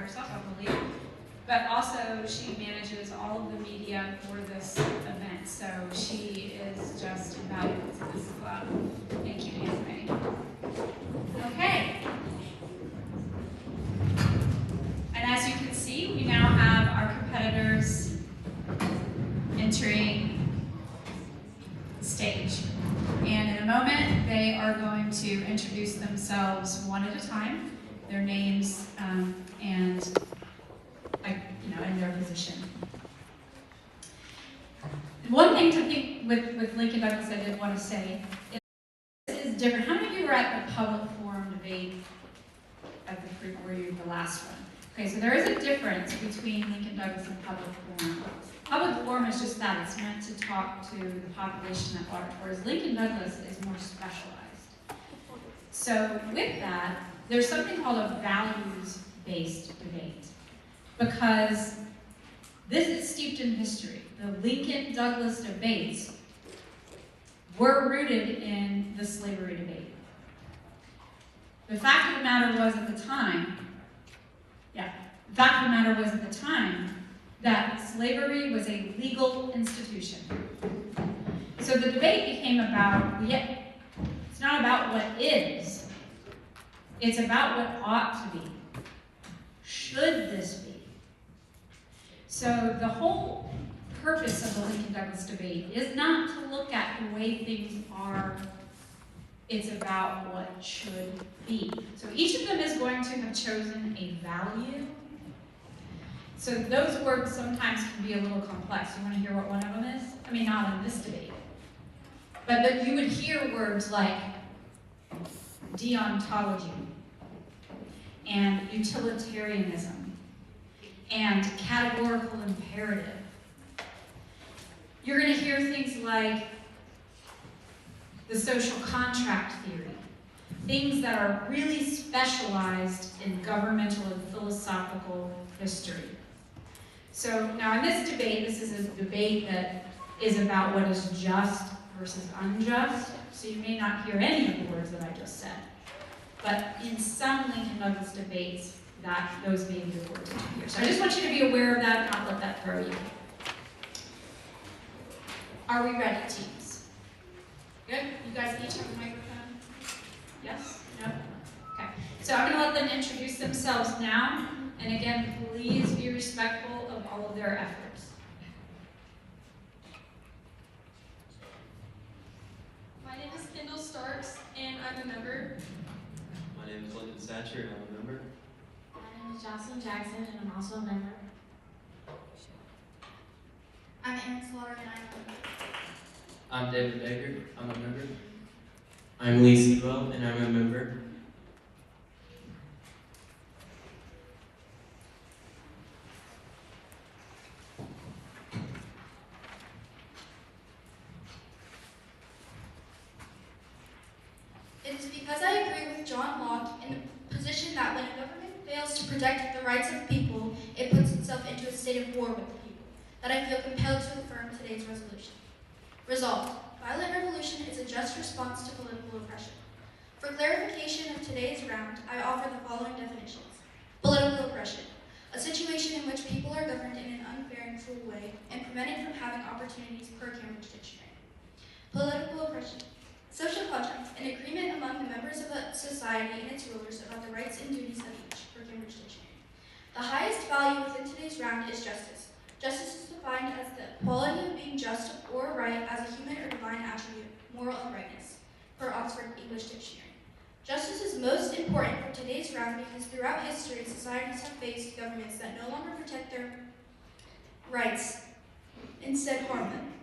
herself, I believe. But also, she manages all of the media for this event, so she is just invaluable to this club. Thank you, Anthony. Okay. And as you can see, we now have our competitors entering the stage. And in a moment, they are going to introduce themselves one at a time, their names, and in their position. One thing to think with Lincoln Douglas I did want to say is this is different. How many of you were at the public forum debate at the last one? Okay, so there is a difference between Lincoln Douglas and public forum. Public forum is just that, it's meant to talk to the population at large, whereas Lincoln Douglas is more specialized. So with that, there's something called a values-based debate, because this is steeped in history. The Lincoln Douglas debates were rooted in the slavery debate. The fact of the matter was at the time, that slavery was a legal institution. So the debate became about, it's not about what is, it's about what ought to be. Should this be? So the whole purpose of the Lincoln Douglas debate is not to look at the way things are, it's about what should be. So each of them is going to have chosen a value. So those words sometimes can be a little complex. You want to hear what one of them is? I mean, not in this debate. But that you would hear words like deontology and utilitarianism and categorical imperative. You're going to hear things like the social contract theory, things that are really specialized in governmental and philosophical history. So now in this debate, this is a debate that is about what is just versus unjust. So you may not hear any of the words that I just said. But in some Lincoln Douglas debates, those may be the words you hear. So I just want you to be aware of that, not let that throw you. Are we ready, teams? Good? You guys each have a microphone? Yes? No? Okay. So I'm going to let them introduce themselves now. And again, please be respectful of all of their efforts. My name is Kendall Starks, and I'm a member. My name is Satcher, and I'm a member. My name is Jocelyn Jackson, and I'm also a member. I'm Erin Slaughter, and I'm a member. I'm David Baker, I'm a member. I'm Seawell, and I'm a member. It is because I agree with John Locke in the position that when a government fails to protect the rights of people, it puts itself into a state of war with the people, that I feel compelled to affirm today's resolution. Resolved, violent revolution is a just response to political oppression. For clarification of today's round, I offer the following definitions. Political oppression, a situation in which people are governed in an unfair and cruel way and prevented from having opportunities per Cambridge Dictionary. Political oppression, social contract, an agreement among the members of a society and its rulers about the rights and duties of each, per Cambridge Dictionary. The highest value within today's round is justice. Justice is defined as the quality of being just or right as a human or divine attribute, moral uprightness, per Oxford English Dictionary. Justice is most important for today's round because throughout history, societies have faced governments that no longer protect their rights, instead harm them.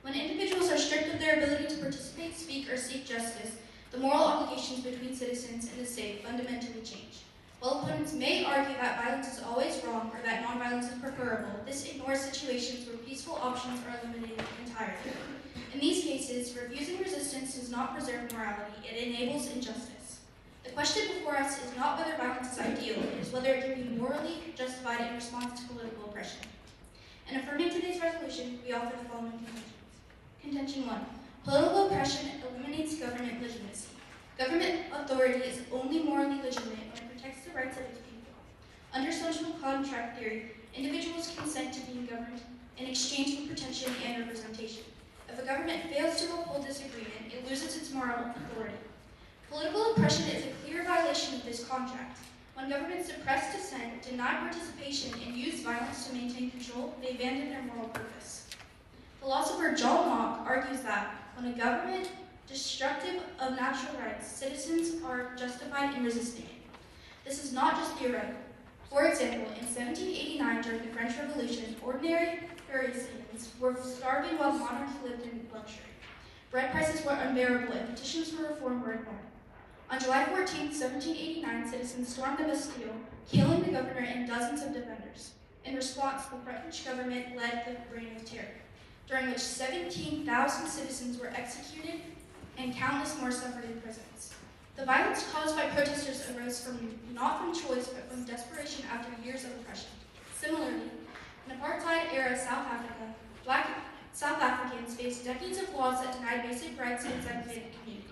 When individuals are stripped of their ability to participate, speak, or seek justice, the moral obligations between citizens and the state fundamentally change. While opponents may argue that violence is always wrong or that nonviolence is preferable, this ignores situations where peaceful options are eliminated entirely. In these cases, refusing resistance does not preserve morality, it enables injustice. The question before us is not whether violence is ideal, it is whether it can be morally justified in response to political oppression. In affirming today's resolution, we offer the following contentions. Contention 1. Political oppression eliminates government legitimacy. Government authority is only morally legitimate when it protects the the rights of its people. Under social contract theory, individuals consent to being governed in exchange for protection and representation. If a government fails to uphold this agreement, it loses its moral authority. Political oppression is a clear violation of this contract. When governments suppress dissent, deny participation, and use violence to maintain control, they abandon their moral purpose. Philosopher John Locke argues that when a government destructive of natural rights, citizens are justified in resisting it. This is not just theoretical. For example, in 1789, during the French Revolution, ordinary Parisians were starving while monarchs lived in luxury. Bread prices were unbearable and petitions for reform were ignored. On July 14, 1789, citizens stormed the Bastille, killing the governor and dozens of defenders. In response, the French government led the Reign of Terror, during which 17,000 citizens were executed and countless more suffered in prisons. The violence caused by protesters arose not from choice, but from desperation after years of oppression. Similarly, in apartheid-era South Africa, Black South Africans faced decades of laws that denied basic rights and segregated communities.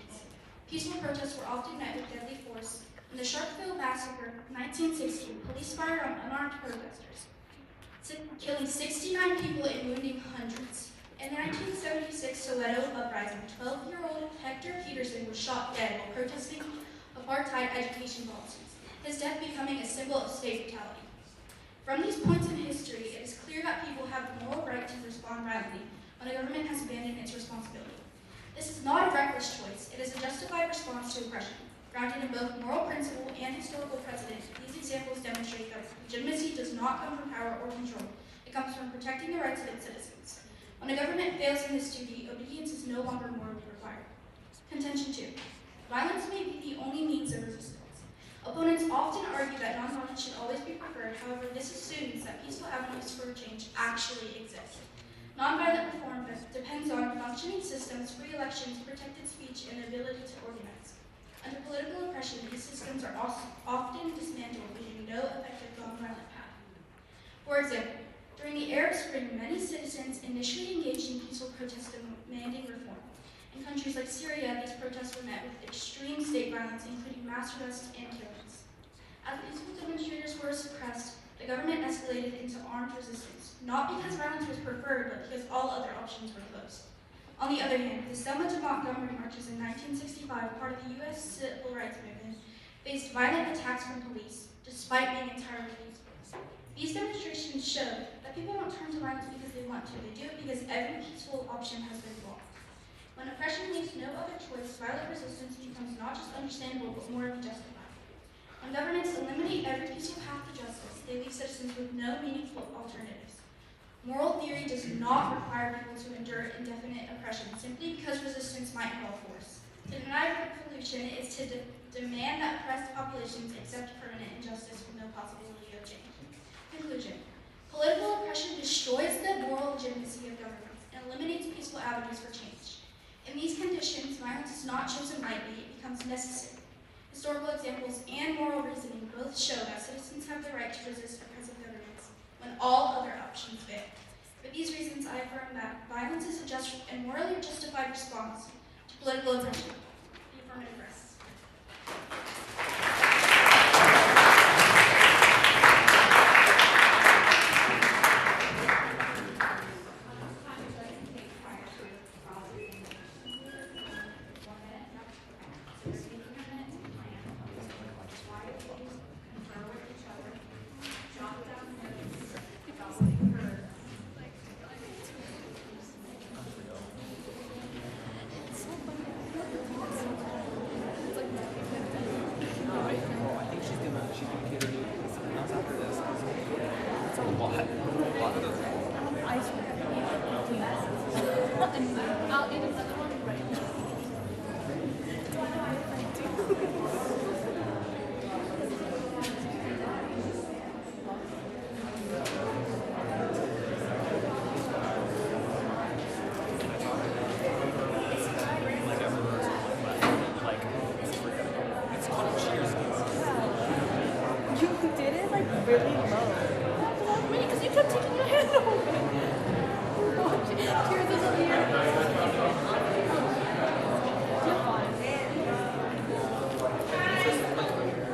Peaceful protests were often met with deadly force. In the Sharpeville Massacre of 1960, police fired on unarmed protesters, killing 69 people and wounding hundreds. In the 1976 Soweto uprising, 12-year-old Hector Peterson was shot dead while protesting apartheid education policies, his death becoming a symbol of state brutality. From these points in history, it is clear that people have the moral right to respond violently when a government has abandoned its responsibility. This is not a reckless choice, it is a justified response to oppression. Grounded in both moral principle and historical precedent, these examples demonstrate that legitimacy does not come from power or control. It comes from protecting the rights of its citizens. When a government fails in this duty, obedience is no longer morally required. Contention 2. Violence may be the only means of resistance. Opponents often argue that nonviolence should always be preferred, however, this assumes that peaceful avenues for change actually exist. Nonviolent reform depends on functioning systems, free elections, protected speech, and the ability to organize. Under political oppression, these systems are often dismantled, leaving no effective nonviolent path. For example, during the Arab Spring, many citizens initially engaged in peaceful protests demanding reform. In countries like Syria, these protests were met with extreme state violence, including mass arrests and killings. As peaceful demonstrators were suppressed, the government escalated into armed resistance, not because violence was preferred, but because all other options were closed. On the other hand, the Selma to Montgomery marches in 1965, part of the U.S. civil rights movement, faced violent attacks from police, despite being entirely peaceful. These demonstrations show that people don't turn to violence because they want to, they do it because every peaceful option has been blocked. When oppression leaves no other choice, violent resistance becomes not just understandable, but morally justified. When governments eliminate every peaceful path to justice, they leave citizens with no meaningful alternatives. Moral theory does not require people to endure indefinite oppression simply because resistance might involve force. To deny revolution is to demand that oppressed populations accept permanent injustice with no possibility of change. Conclusion. Political oppression destroys the moral legitimacy of governments and eliminates peaceful avenues for change. In these conditions, violence is not chosen lightly, it becomes necessary. Historical examples and moral reasoning both show that citizens have the right to resist oppressive governments when all other options fail. For these reasons, I affirm that violence is a just and morally justified response to political oppression. The affirmative rests.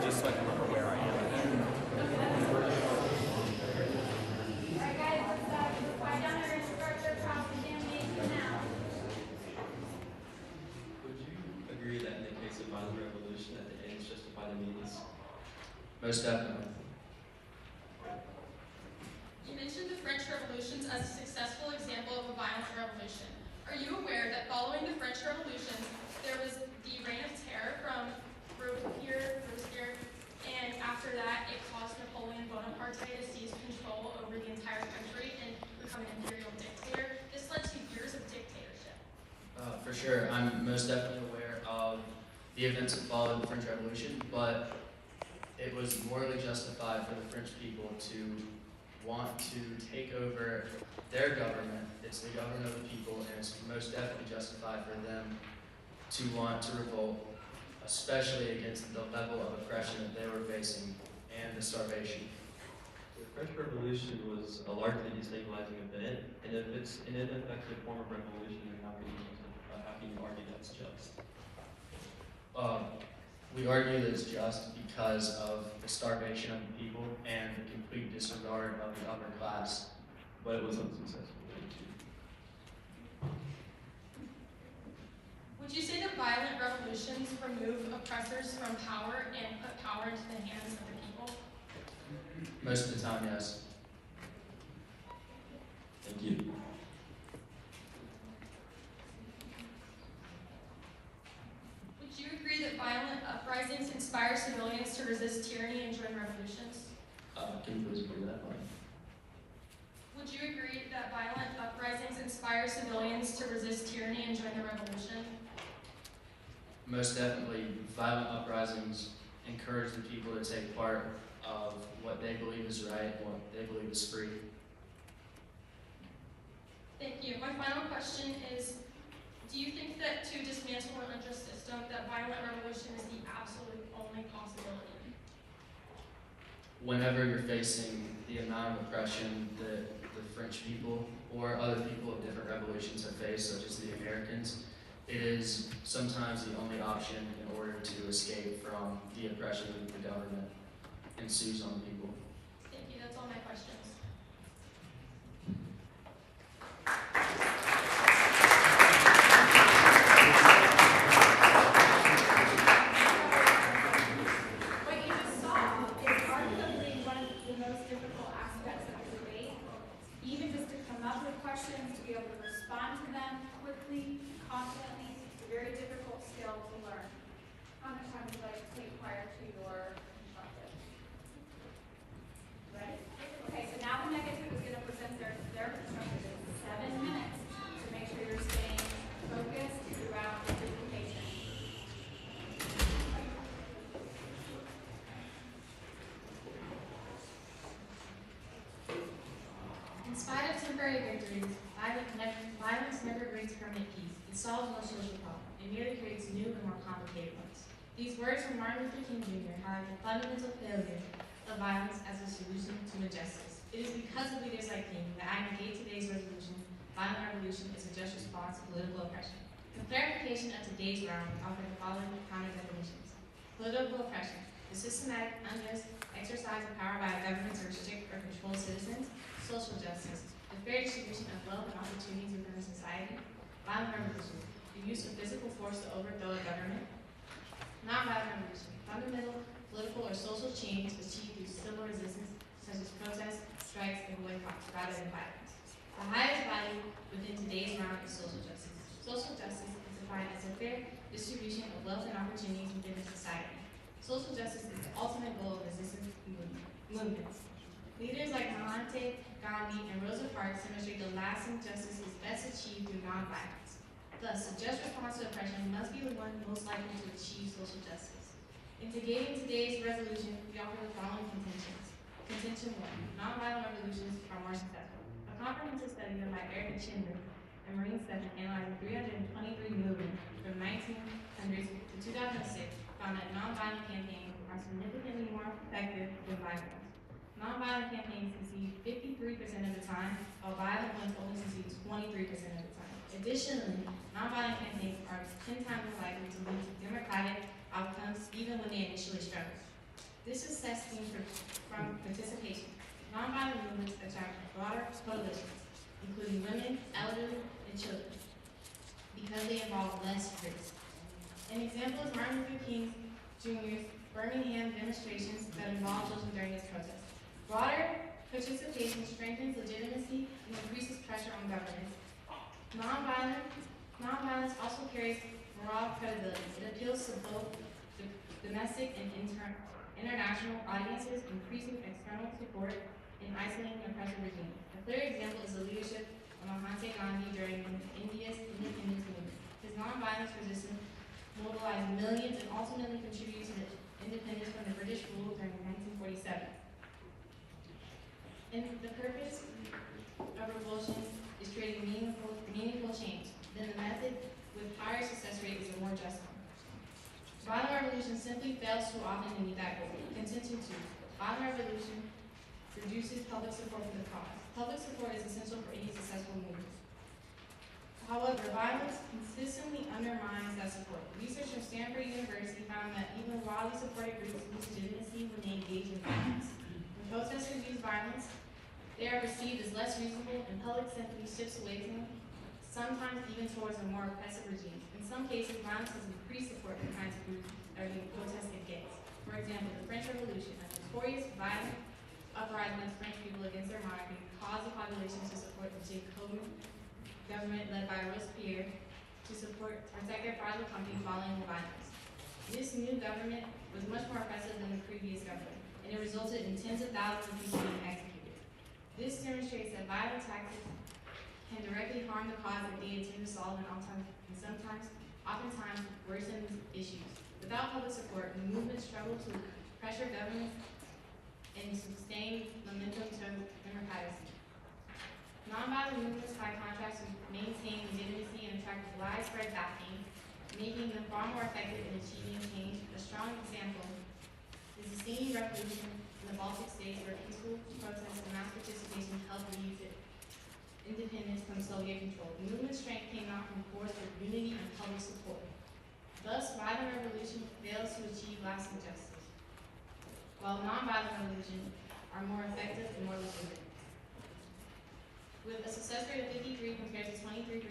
Just so I can remember where I am. Most definitely. You mentioned the French revolutions as a successful example of a violent revolution. Are you aware that following the French Revolution, there was the Reign of Terror from Robespierre, and after that, it caused Napoleon Bonaparte to seize control over the entire country and become an imperial dictator? This led to years of dictatorship. For sure, I'm most definitely aware of the events that followed the French Revolution, but it was morally justified for the French people to want to take over their government. It's the government of the people, and it's most definitely justified for them to want to revolt, especially against the level of oppression that they were facing and the starvation. The French Revolution was a largely destabilizing event, and if it's an ineffective form of revolution, then how can you argue that's just? We argue that it's just because of the starvation of the people and the complete disregard of the upper class. But it was unsuccessful. Would you say that violent revolutions remove oppressors from power and put power into the hands of the people? Most of the time, yes. Thank you. Would you agree that violent uprisings inspire civilians to resist tyranny and join revolutions? Can you please repeat that one? Would you agree that violent uprisings inspire civilians to resist tyranny and join the revolution? Most definitely, violent uprisings encourage the people to take part of what they believe is right and what they believe is free. Thank you. My final question is, do you think that to dismantle an unjust system, that violent revolution is the absolute only possibility? Whenever you're facing the amount of oppression that the French people or other people of different revolutions have faced, such as the Americans, it is sometimes the only option in order to escape from the oppression that the government ensues on people. Thank you. That's all my questions. What you just saw is arguably one of the most difficult aspects of the debate. Even just to come up with questions, to be able to respond to them quickly, confidently, it's a very difficult skill to learn. How much time would you like to take prior to your constructive? Ready? Okay, so now the negative is going to present their constructive in 7 minutes. So make sure you're staying focused throughout the presentation. In spite of temporary victories, violence never brings permanent peace. It solves no social problem. It merely creates new and more complicated ones. These words from Martin Luther King Jr. highlight the fundamental failure of violence as a solution to injustice. It is because of leaders like King that I negate today's resolution. Violent revolution is a just response to political oppression. For clarification of today's round, we offer the following counter definitions. Political oppression, the systematic, unjust exercise of power by a government to restrict or control citizens. Social justice, the fair distribution of wealth and opportunities within a society. Violent revolution, the use of physical force to overthrow a government. Nonviolent revolution, fundamental political or social change achieved through civil resistance, such as protests, strikes, and boycotts, rather than violence. The highest value within today's round is social justice. Social justice is defined as a fair distribution of wealth and opportunities within a society. Social justice is the ultimate goal of resistance movements. Leaders like Mahatma Gandhi and Rosa Parks demonstrate that lasting justice is best achieved through nonviolence. Thus, a just response to oppression must be the one most likely to achieve social justice. In negating today's resolution, we offer the following contentions. Contention 1. Nonviolent revolutions are more successful. A comprehensive study done by Erin and Marine Study analyzing 323 movements from 1900s to 2006 found that nonviolent campaigns are significantly more effective than violent ones. Nonviolent campaigns succeed 53% of the time, while violent ones only succeed 23% of the time. Additionally, nonviolent campaigns are 10 times more likely to lead to democratic outcomes even when they initially struggle. This success stems from participation. Nonviolent movements attract broader coalitions, including women, elderly, and children, because they involve less risk. An example is Martin Luther King Jr.'s Birmingham demonstrations that involve children during its protest. Broader participation strengthens legitimacy and increases pressure on governments. Nonviolence also carries moral credibility. It appeals to both domestic and international audiences, increasing external support and isolating oppressive regimes. A clear example is the leadership of Mahatma Gandhi during India's independence movement. His nonviolence resistance mobilized millions and ultimately contributed to the independence from the British rule during 1947. And the purpose of revolution is creating meaningful change. Then the method with higher success rate is a more just one. Violent revolution simply fails too often to meet that goal. Contention 2. Violent revolution reduces public support for the cause. Public support is essential for any successful movement. However, violence consistently undermines that support. Research from Stanford University found that even widely supported groups lose legitimacy when they engage in violence. When protesters use violence, they are perceived as less reasonable and public simply shifts away from them, sometimes even towards a more oppressive regime. In some cases, violence has increased support for the kinds of groups that are being protested against. For example, the French Revolution, a notorious violent uprising of French people against their monarchy, caused the population to support the Jacobin government led by Robespierre to protect their fragile country following the violence. This new government was much more oppressive than the previous government, and it resulted in tens of thousands of people being executed. This demonstrates that violent tactics can directly harm the cause that they intend to solve and oftentimes worsen issues. Without public support, the movement struggled to pressure governments and sustain momentum to democracy. Nonviolent movements, by contrast, maintain legitimacy and attract widespread backing, making them far more effective in achieving change. A strong example is the Steam Revolution in the Baltic states, where peaceful protests and mass participation helped lead to independence from Soviet control. The movement's strength came not from force, but unity and public support. Thus, violent revolution fails to achieve lasting justice, while nonviolent revolutions are more effective and more legitimate. With a success rate of 53 compared to 23%,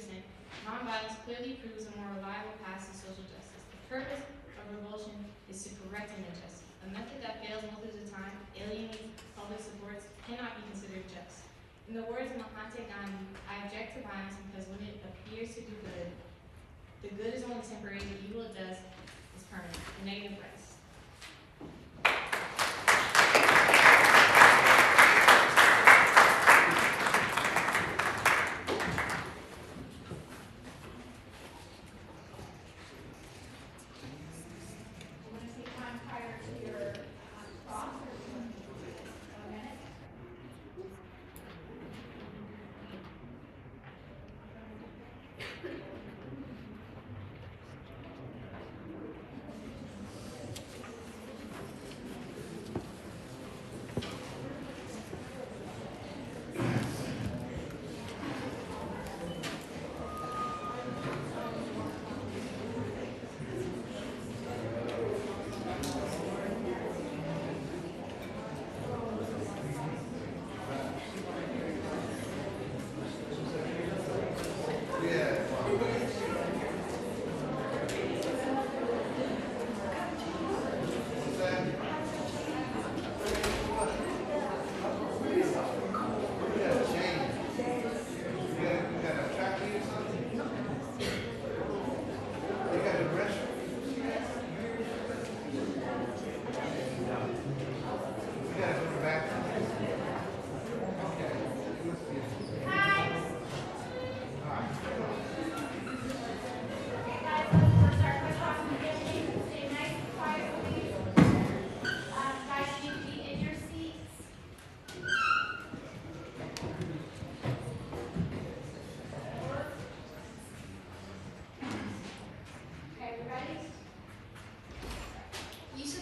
nonviolence clearly proves a more reliable path to social justice. The purpose of revolution is to correct an injustice. A method that fails most of the time, alienates public supports, cannot be considered just. In the words of Mahatma Gandhi, I object to violence because when it appears to do good, the good is only temporary, the evil it does is permanent. Negative rights.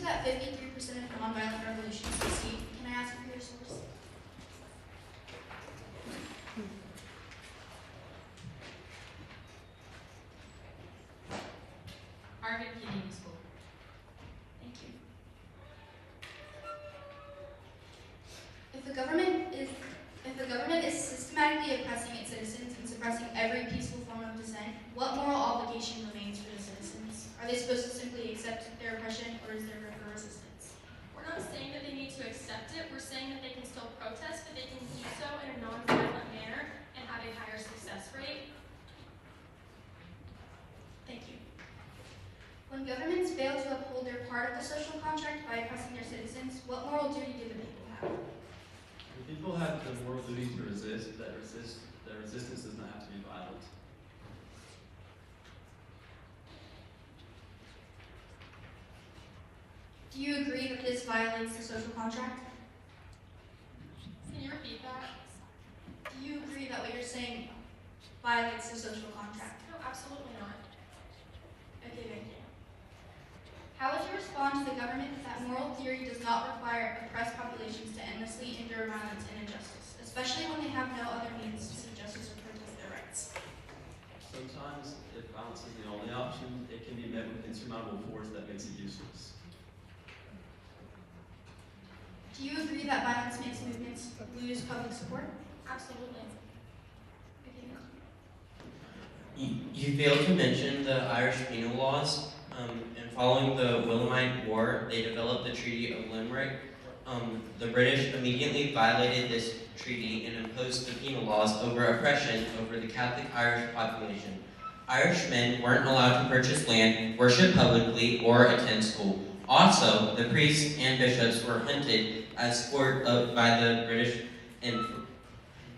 That 53% of nonviolent revolutions succeed. Can I ask for your source? Harvard Kennedy School. Thank you. If the government is systematically oppressing its citizens and suppressing every peaceful form of dissent, what moral obligation remains for the citizens? Are they supposed to simply accept their oppression, or is there room for resistance? part of the social contract by oppressing their citizens, what moral duty do the people have? The people have the moral duty to resist. That resistance does not have to be violent. Do you agree that this violates the social contract? Can you repeat that? Do you agree that what you're saying violates the social contract? No, absolutely not. Okay, thank you. How would you respond to the government that moral theory does not require oppressed populations to endlessly endure violence and injustice, especially when they have no other means to seek justice or protest their rights? Sometimes, if violence is the only option, it can be met with insurmountable force that makes it useless. Do you agree that violence makes movements lose public support? Absolutely. Okay, thank you. You failed to mention the Irish penal laws. And following the Williamite War, they developed the Treaty of Limerick. The British immediately violated this treaty and imposed the penal laws over oppression over the Catholic Irish population. Irishmen weren't allowed to purchase land, worship publicly, or attend school. Also, the priests and bishops were hunted as sport by the British.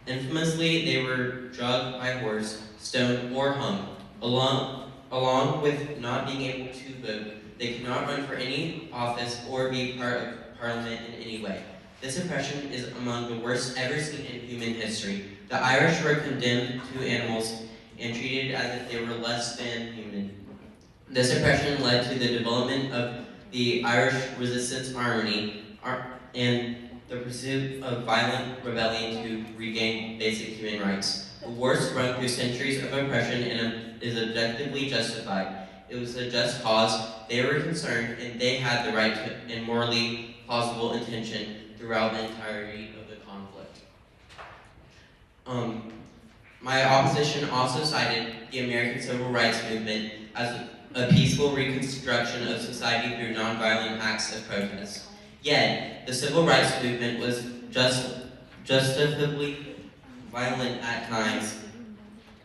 Infamously, they were drugged by horse, stoned, or hung. Along with not being able to vote, they could not run for any office or be part of Parliament in any way. This oppression is among the worst ever seen in human history. The Irish were condemned to animals and treated as if they were less than human. This oppression led to the development of the Irish Resistance Army and the pursuit of violent rebellion to regain basic human rights. The war sprung through centuries of oppression and is objectively justified. It was a just cause, they were concerned, and they had the right to, and morally plausible intention throughout the entirety of the conflict. My opposition also cited the American Civil Rights Movement as a peaceful reconstruction of society through nonviolent acts of protest. Yet, the Civil Rights Movement was justifiably violent at times.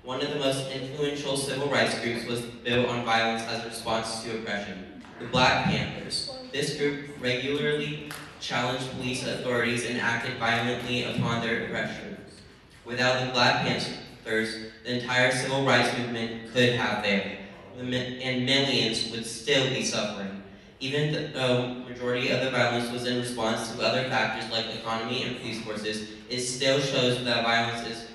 One of the most influential civil rights groups was built on violence as a response to oppression, the Black Panthers. This group regularly challenged police authorities and acted violently upon their oppressors. Without the Black Panthers, the entire civil rights movement could have failed, and millions would still be suffering. Even though majority of the violence was in response to other factors like economy and police forces, it still shows that violence is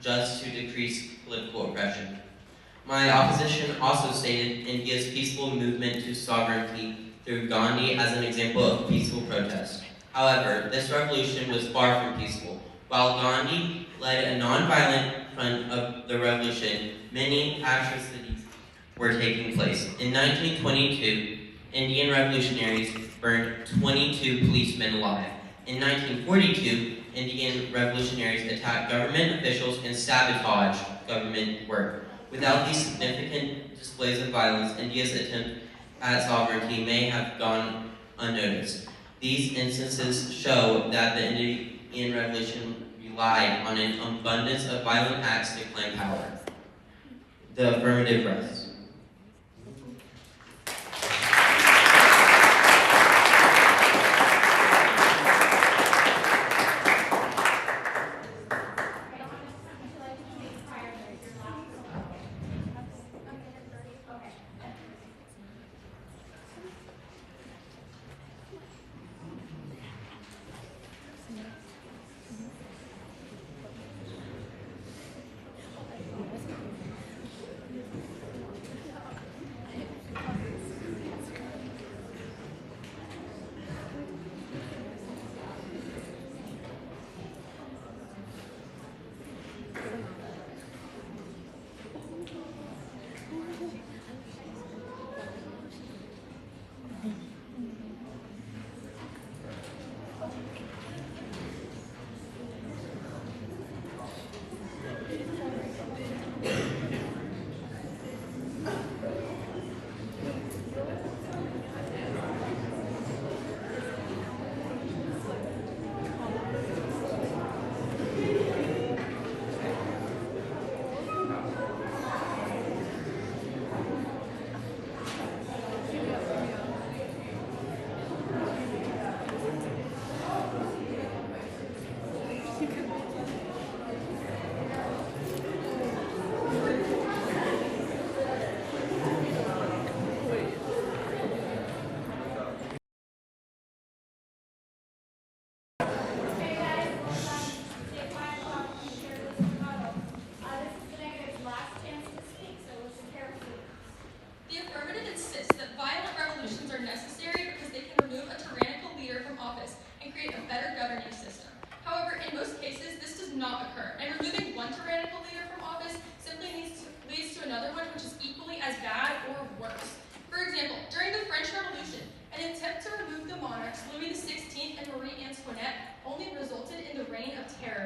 just to decrease political oppression. My opposition also stated India's peaceful movement to sovereignty through Gandhi as an example of peaceful protest. However, this revolution was far from peaceful. While Gandhi led a non-violent front of the revolution, many atrocities were taking place. In 1922, Indian revolutionaries burned 22 policemen alive. In 1942, Indian revolutionaries attacked government officials and sabotaged government work. Without these significant displays of violence, India's attempt at sovereignty may have gone unnoticed. These instances show that the Indian Revolution relied on an abundance of violent acts to claim power. The affirmative rests.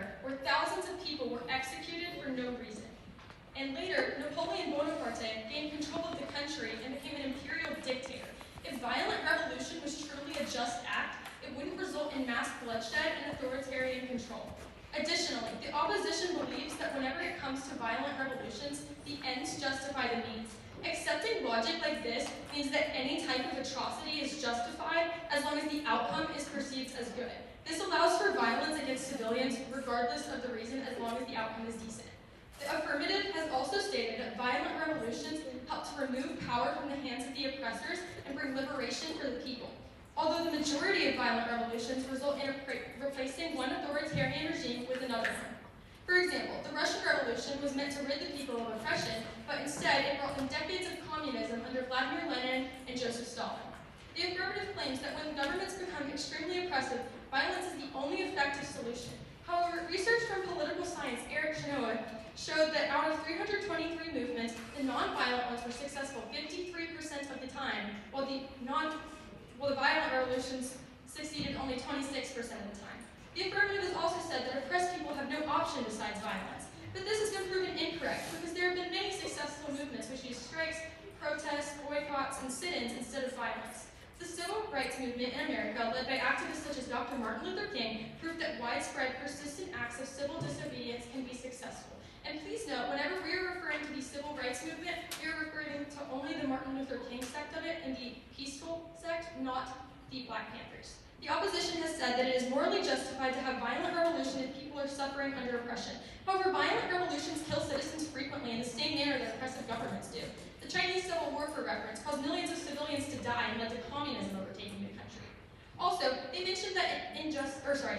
Terror, where thousands of people were executed for no reason. And later, Napoleon Bonaparte gained control of the country and became an imperial dictator. If violent revolution was truly a just act, it wouldn't result in mass bloodshed and authoritarian control. Additionally, the opposition believes that whenever it comes to violent revolutions, the ends justify the means. Accepting logic like this means that any type of atrocity is justified as long as the outcome is perceived as good. This allows for violence against civilians regardless of the reason, as long as the outcome is decent. The Affirmative has also stated that violent revolutions help to remove power from the hands of the oppressors and bring liberation for the people. Although the majority of violent revolutions result in replacing one authoritarian regime with another one. For example, the Russian Revolution was meant to rid the people of oppression, but instead it brought them decades of communism under Vladimir Lenin and Joseph Stalin. The Affirmative claims that when governments become extremely oppressive, violence is the only effective solution. However, research from political science Erin showed that out of 323 movements, the non-violent ones were successful 53% of the time, while the violent revolutions succeeded only 26% of the time. The Affirmative has also said that oppressed people have no option besides violence, but this has been proven incorrect because there have been many successful movements which use strikes, protests, boycotts, and sit-ins instead of violence. The civil rights movement in America, led by activists such as Dr. Martin Luther King, proved that widespread, persistent acts of civil disobedience can be successful. And please note, whenever we are referring to the civil rights movement, we are referring to only the Martin Luther King sect of it and the peaceful sect, not the Black Panthers. The opposition has said that it is morally justified to have violent revolution if people are suffering under oppression. However, violent revolutions kill citizens frequently in the same manner that oppressive governments do. The Chinese Civil War, for reference, caused millions of civilians to die and led to communism overtaking the country. Also, they mentioned that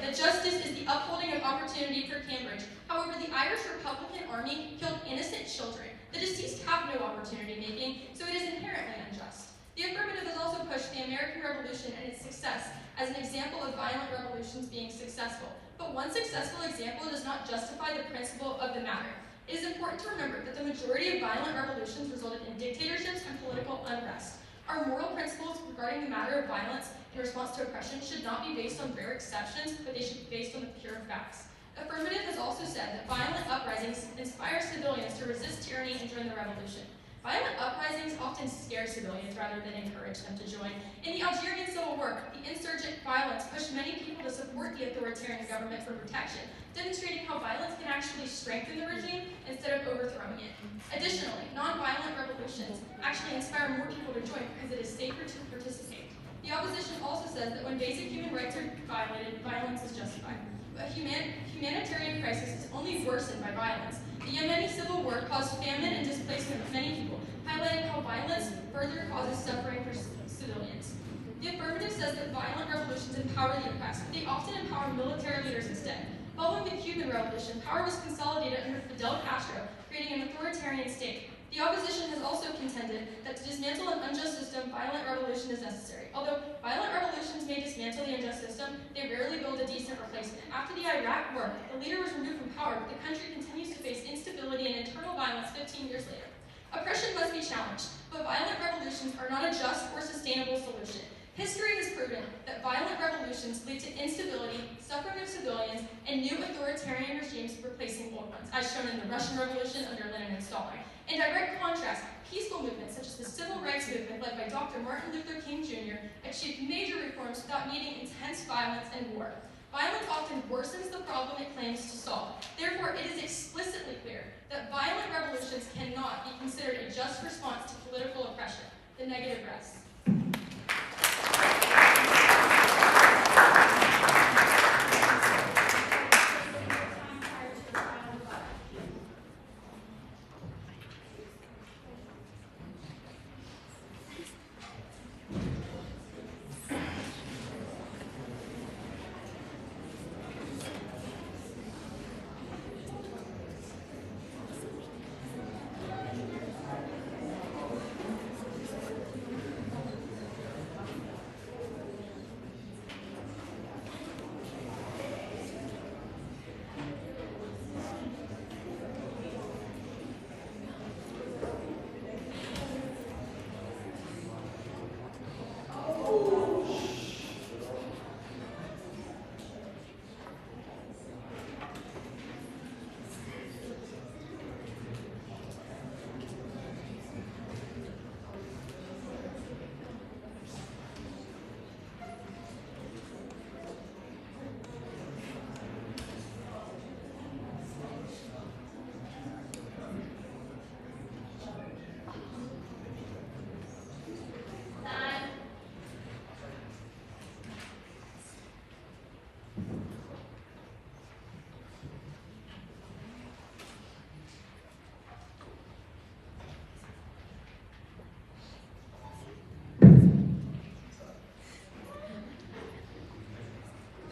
that justice is the upholding of opportunity for Cambridge. However, the Irish Republican Army killed innocent children. The deceased have no opportunity making, so it is inherently unjust. The Affirmative has also pushed the American Revolution and its success as an example of violent revolutions being successful. But one successful example does not justify the principle of the matter. It is important to remember that the majority of violent revolutions resulted in dictatorships and political unrest. Our moral principles regarding the matter of violence in response to oppression should not be based on rare exceptions, but they should be based on the pure facts. Affirmative has also said that violent uprisings inspire civilians to resist tyranny and join the revolution. Violent uprisings often scare civilians rather than encourage them to join. In the Algerian Civil War, the insurgent violence pushed many people to support the authoritarian government for protection, demonstrating how violence can actually strengthen the regime instead of overthrowing it. Additionally, non-violent revolutions actually inspire more people to join because it is safer to participate. The opposition also says that when basic human rights are violated, violence is justified. But humanitarian crisis is only worsened by violence. The Yemeni civil war caused famine and displacement of many people, highlighting how violence further causes suffering for civilians. The Affirmative says that violent revolutions empower the oppressed, but they often empower military leaders instead. Following the Cuban Revolution, power was consolidated under Fidel Castro, creating an authoritarian state. The opposition has also contended that to dismantle an unjust system, violent revolution is necessary. Although violent revolutions may dismantle the unjust system, they rarely build a decent replacement. After the Iraq War, the leader was removed from power, but the country continues to face instability and internal violence 15 years later. Oppression must be challenged, but violent revolutions are not a just or sustainable solution. History has proven that violent revolutions lead to instability, suffering of civilians, and new authoritarian regimes replacing old ones, as shown in the Russian Revolution under Lenin and Stalin. In direct contrast, peaceful movements such as the Civil Rights Movement led by Dr. Martin Luther King Jr. achieved major reforms without needing intense violence and war. Violence often worsens the problem it claims to solve. Therefore, it is explicitly clear that violent revolutions cannot be considered a just response to political oppression. The negative rests.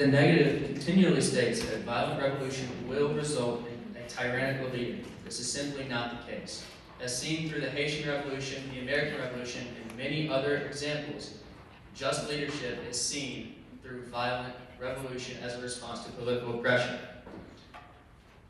The negative continually states that a violent revolution will result in a tyrannical leader. This is simply not the case. As seen through the Haitian Revolution, the American Revolution, and many other examples, just leadership is seen through violent revolution as a response to political oppression.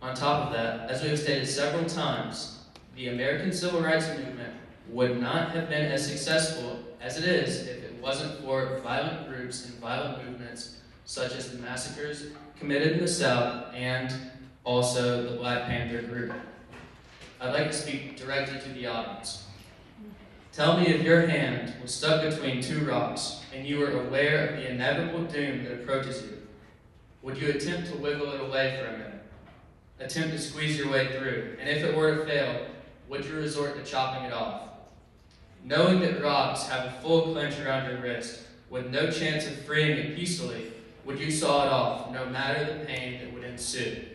On top of that, as we have stated several times, the American Civil Rights Movement would not have been as successful as it is if it wasn't for violent groups and violent movements such as the massacres committed in the South and also the Black Panther group. I'd like to speak directly to the audience. Tell me if your hand was stuck between two rocks and you were aware of the inevitable doom that approaches you. Would you attempt to wiggle it away for a minute? Attempt to squeeze your way through, and if it were to fail, would you resort to chopping it off? Knowing that rocks have a full clench around your wrist, with no chance of freeing it peacefully, would you saw it off, no matter the pain that would ensue?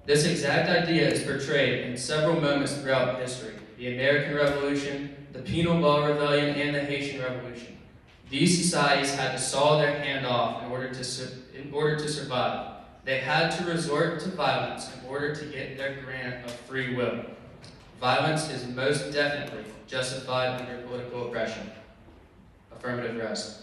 This exact idea is portrayed in several moments throughout history: the American Revolution, the Penal Law Rebellion, and the Haitian Revolution. These societies had to saw their hand off in order to survive. They had to resort to violence in order to get their grant of free will. Violence is most definitely justified under political oppression. Affirmative rest.